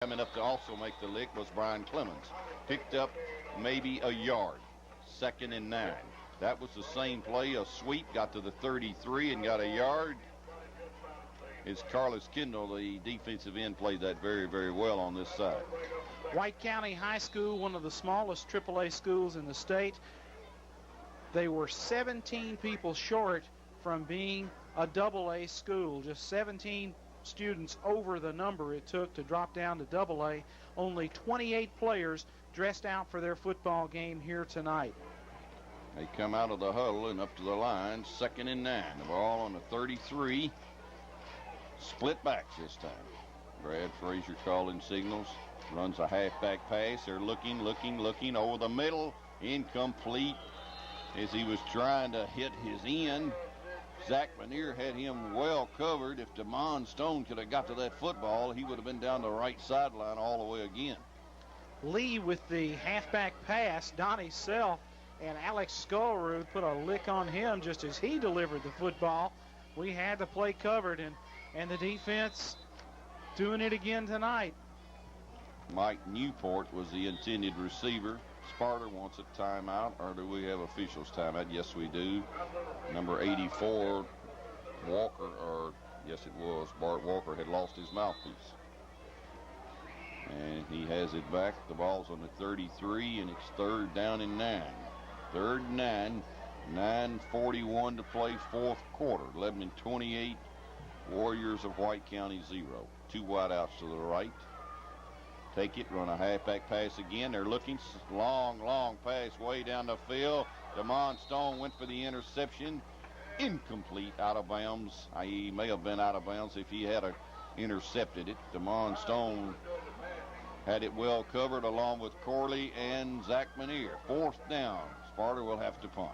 Coming up to also make the lick was Brian Clemens. Picked up maybe a yard. 2nd and 9. That was the same play. A sweep, got to the 33 and got a yard. It's Carlos Kendall, the defensive end, played that very, very well on this side. White County High School, one of the smallest AAA schools in the state. They were 17 people short from being a AA school. Just 17 students over the number it took to drop down to AA. Only 28 players dressed out for their football game here tonight. They come out of the huddle and up to the line. 2nd and 9. The ball on the 33. Split backs this time. Brad Frazier calling signals. Runs a halfback pass. They're looking over the middle. Incomplete as he was trying to hit his end. Zach Manier had him well covered. If DeMond Stone could have got to that football, he would have been down the right sideline all the way again. Lee with the halfback pass. Donnie Self and Alex Skullroot put a lick on him just as he delivered the football. We had the play covered, and the defense doing it again tonight. Mike Newport was the intended receiver. Sparta wants a timeout, or do we have officials timeout? Yes, we do. Number 84, Walker, or yes, it was. Bart Walker had lost his mouthpiece. And he has it back. The ball's on the 33, and it's 3rd down and 9. 3rd and 9. 9:41 to play, 4th quarter. Lebanon 28, Warriors of White County 0. 2 wideouts to the right. Take it, run a halfback pass again. They're looking, long pass way down the field. DeMond Stone went for the interception. Incomplete, out of bounds. He may have been out of bounds if he had intercepted it. DeMond Stone had it well covered along with Corley and Zach Manier. 4th down. Sparta will have to punt.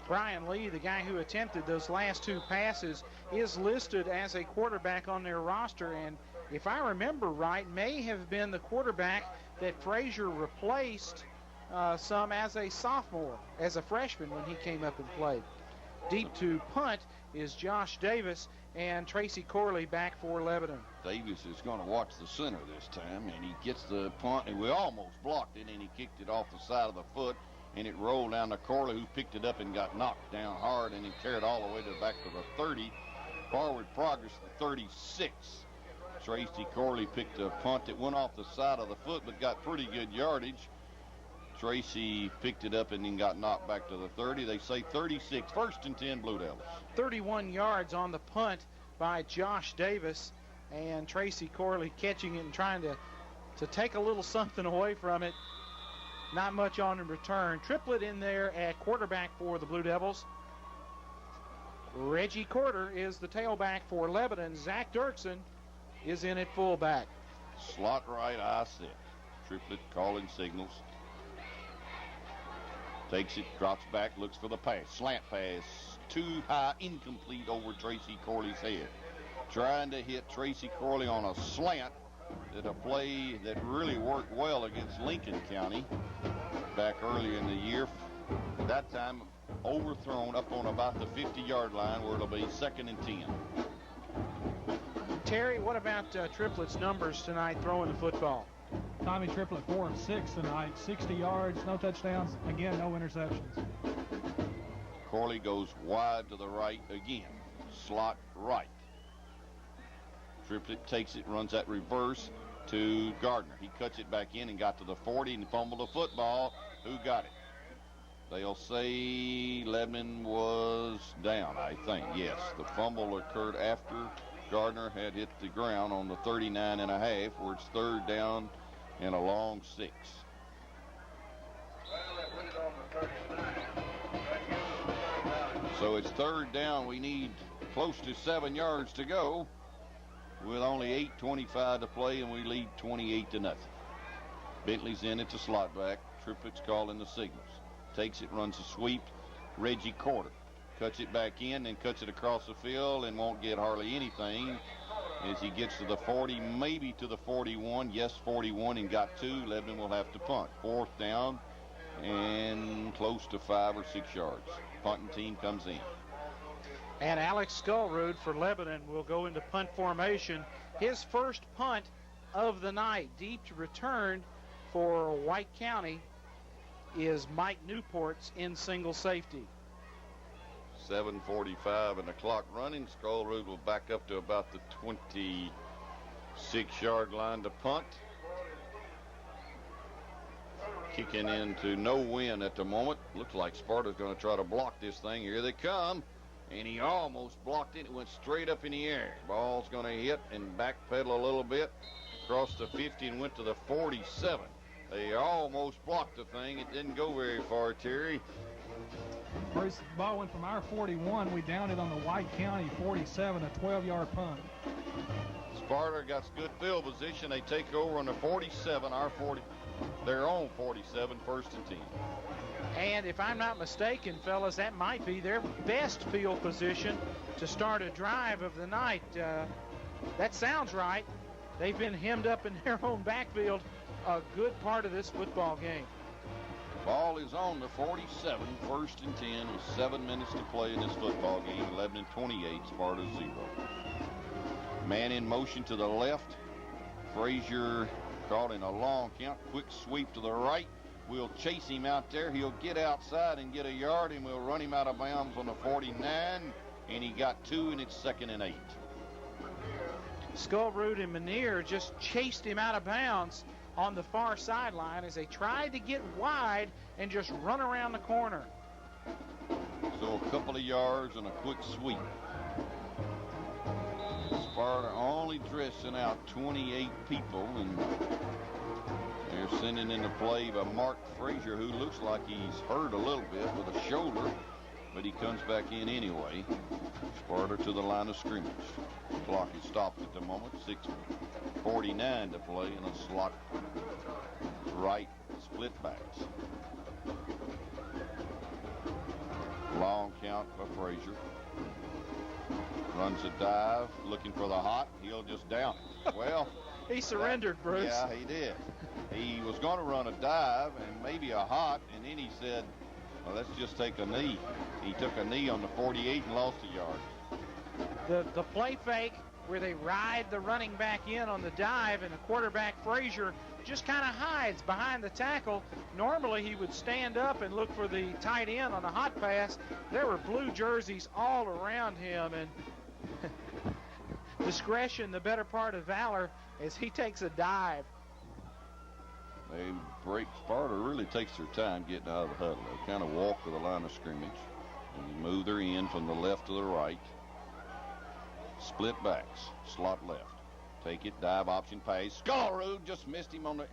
Brian Lee, the guy who attempted those last 2 passes, is listed as a quarterback on their roster, and if I remember right, may have been the quarterback that Frazier replaced some as a sophomore, as a freshman when he came up and played. Deep to punt is Josh Davis, and Tracy Corley back for Lebanon. Davis is going to watch the center this time, and he gets the punt, and we almost blocked it, and he kicked it off the side of the foot, and it rolled down to Corley, who picked it up and got knocked down hard, and he carried all the way to the back to the 30. Forward progress to 36. Tracy Corley picked a punt that went off the side of the foot but got pretty good yardage. Tracy picked it up and then got knocked back to the 30. They say 36. 1st and 10, Blue Devils. 31 yards on the punt by Josh Davis, and Tracy Corley catching it and trying to take a little something away from it. Not much on in return. Triplett in there at quarterback for the Blue Devils. Reggie Corder is the tailback for Lebanon. Zach Dirksen is in at fullback. Slot right, I-6. Triplett calling signals. Takes it, drops back, looks for the pass. Slant pass, too high, incomplete over Tracy Corley's head. Trying to hit Tracy Corley on a slant. Did a play that really worked well against Lincoln County back earlier in the year. That time overthrown up on about the 50-yard line where it'll be 2nd and 10. Terry, what about Triplett's numbers tonight throwing the football? Tommy Triplett 4 of 6 tonight, 60 yards, no touchdowns, again, no interceptions. Corley goes wide to the right again. Slot right. Triplett takes it, runs that reverse to Gardner. He cuts it back in and got to the 40 and fumbled the football. Who got it? They'll say Lebanon was down, I think. Yes, the fumble occurred after Gardner had hit the ground on the 39.5, where it's 3rd down and a long 6. So it's 3rd down. We need close to 7 yards to go with only 8:25 to play, and we lead 28-0. Bentley's in at the slot back. Triplett's calling the signals. Takes it, runs a sweep. Reggie Corder cuts it back in and cuts it across the field and won't get hardly anything as he gets to the 40, maybe to the 41. Yes, 41, and got 2. Lebanon will have to punt. 4th down and close to 5 or 6 yards. Punting team comes in. And Alex Skullroot for Lebanon will go into punt formation. His first punt of the night. Deep return for White County is Mike Newport's in single safety. 7:45 and the clock running. Skullroot will back up to about the 26-yard line to punt. Kicking into no wind at the moment. Looks like Sparta's going to try to block this thing. Here they come. And he almost blocked it. It went straight up in the air. Ball's going to hit and backpedal a little bit. Crossed the 50 and went to the 47. They almost blocked the thing. It didn't go very far, Terry. Bruce, the ball went from our 41. We downed it on the White County 47, a 12-yard punt. Sparta got good field position. They take over on the 47, their own 47, first and 10. And if I'm not mistaken, fellas, that might be their best field position to start a drive of the night. That sounds right. They've been hemmed up in their own backfield a good part of this football game. Ball is on the 47, first and 10 with 7 minutes to play in this football game. 11-28, Sparta 0. Man in motion to the left. Frazier caught in a long count. Quick sweep to the right. We'll chase him out there. He'll get outside and get a yard, and we'll run him out of bounds on the 49. And he got 2, and it's 2nd and 8. Skullroot and Manier just chased him out of bounds on the far sideline as they tried to get wide and just run around the corner. So a couple of yards and a quick sweep. Sparta only dressing out 28 people, and they're sending in the play by Mark Frazier, who looks like he's hurt a little bit with a shoulder, but he comes back in anyway. Sparta to the line of scrimmage. The clock is stopped at the moment. 6:49 to play in a slot right split backs. Long count by Frazier. Runs a dive, looking for the hot. He'll just down it. Well, he surrendered, Bruce. Yeah, he did. He was going to run a dive and maybe a hot, and then he said, well, let's just take a knee. He took a knee on the 48 and lost a yard. The play fake where they ride the running back in on the dive, and the quarterback Frazier just kind of hides behind the tackle. Normally he would stand up and look for the tight end on a hot pass. There were blue jerseys all around him, and discretion the better part of valor as he takes a dive. They break. Sparta really takes their time getting out of the huddle. They kind of walk to the line of scrimmage and move their end from the left to the right. Split backs, slot left. Take it, dive option pass. Skullroot just missed him on the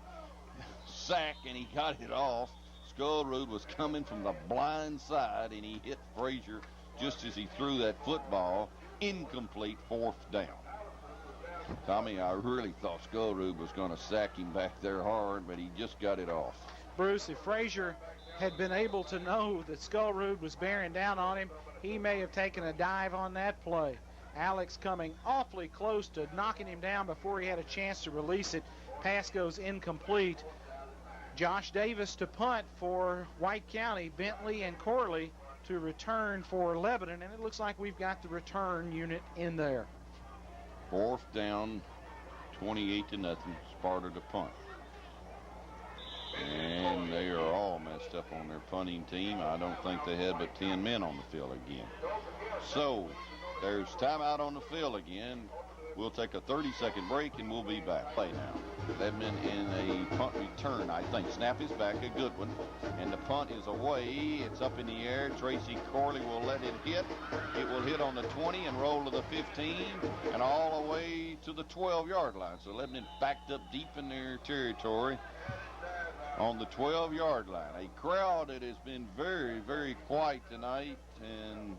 sack, and he got it off. Skullroot was coming from the blind side, and he hit Frazier just as he threw that football. Incomplete, 4th down. Tommy, I really thought Skullroot was going to sack him back there hard, but he just got it off. Bruce, if Frazier had been able to know that Skullroot was bearing down on him, he may have taken a dive on that play. Alex coming awfully close to knocking him down before he had a chance to release it. Pass goes incomplete. Josh Davis to punt for White County. Bentley and Corley to return for Lebanon, and it looks like we've got the return unit in there. 4th down, 28-0, Sparta to punt. And they are all messed up on their punting team. I don't think they had but 10 men on the field again. So there's timeout on the field again. We'll take a 30-second break, and we'll be back. Play now. Lebanon in a punt return, I think. Snap is back, a good one. And the punt is away. It's up in the air. Tracy Corley will let it hit. It will hit on the 20 and roll to the 15 and all the way to the 12-yard line. So Lebanon backed up deep in their territory on the 12-yard line. A crowd that has been very, very quiet tonight, and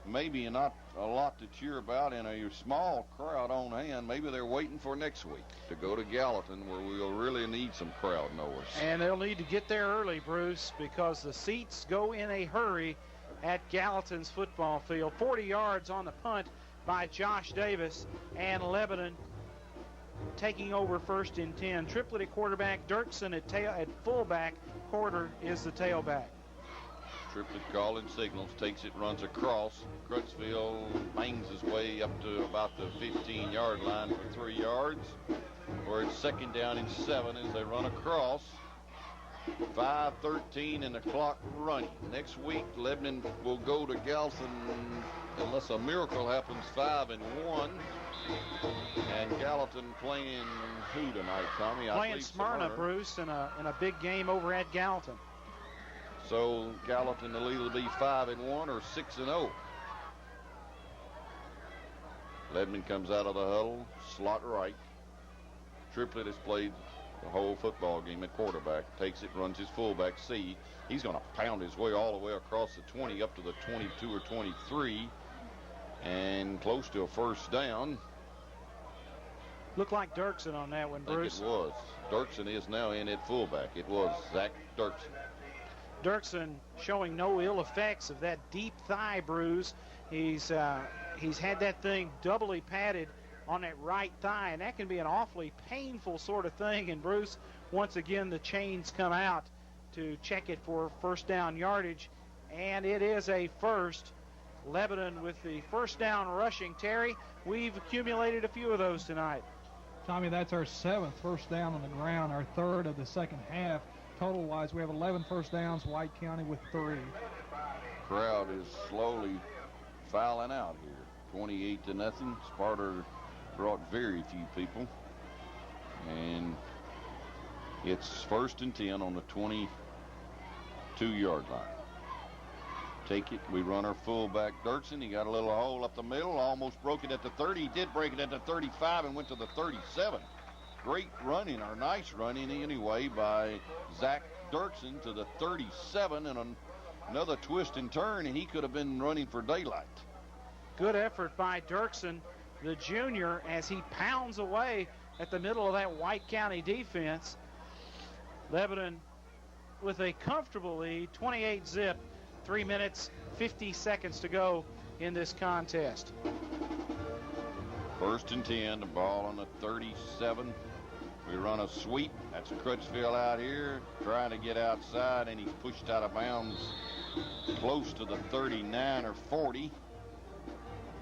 maybe not a lot to cheer about, in a small crowd on hand. Maybe they're waiting for next week to go to Gallatin, where we'll really need some crowd noise. And they'll need to get there early, Bruce, because the seats go in a hurry at Gallatin's football field. 40 yards on the punt by Josh Davis, and Lebanon taking over 1st and 10. Triplet at quarterback, Dirksen at fullback, Porter is the tailback. Triplet calling signals, takes it, runs across. Crutchfield bangs his way up to about the 15-yard line for 3 yards, where it's 2nd down and 7 as they run across. 5:13 and the clock running. Next week, Lebanon will go to Gallatin, unless a miracle happens, 5-1. And Gallatin playing who tonight, Tommy? Playing Smyrna, Bruce, in a big game over at Gallatin. So Gallatin will either be 5-1 or 6-0. Lebanon comes out of the huddle, slot right. Triplet has played the whole football game at quarterback. Takes it, runs his fullback. See, he's going to pound his way all the way across the 20 up to the 22 or 23 and close to a 1st down. Looked like Dirksen on that one, Bruce. I think it was. Dirksen is now in at fullback. It was Zach Dirksen. Dirksen showing no ill effects of that deep thigh bruise. He's had that thing doubly padded on that right thigh, and that can be an awfully painful sort of thing. And Bruce, once again, the chains come out to check it for 1st down yardage, and it is a first. Lebanon with the 1st down rushing. Terry, we've accumulated a few of those tonight. Tommy, that's our 7th 1st down on the ground, our 3rd of the 2nd half. Total-wise, we have 11 1st downs, White County with 3. Crowd is slowly filing out here. 28-0. Sparta brought very few people. And it's 1st and 10 on the 22-yard line. Take it. We run our fullback, Dirksen. He got a little hole up the middle, almost broke it at the 30. He did break it at the 35 and went to the 37. Great running, or nice running anyway, by Zach Dirksen to the 37, and another twist and turn, and he could have been running for daylight. Good effort by Dirksen, the junior, as he pounds away at the middle of that White County defense. Lebanon with a comfortable lead, 28-0. 3 minutes, 50 seconds to go in this contest. 1st and 10, the ball on the 37. We run a sweep. That's Crutchfield out here trying to get outside, and he's pushed out of bounds close to the 39 or 40.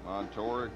Montour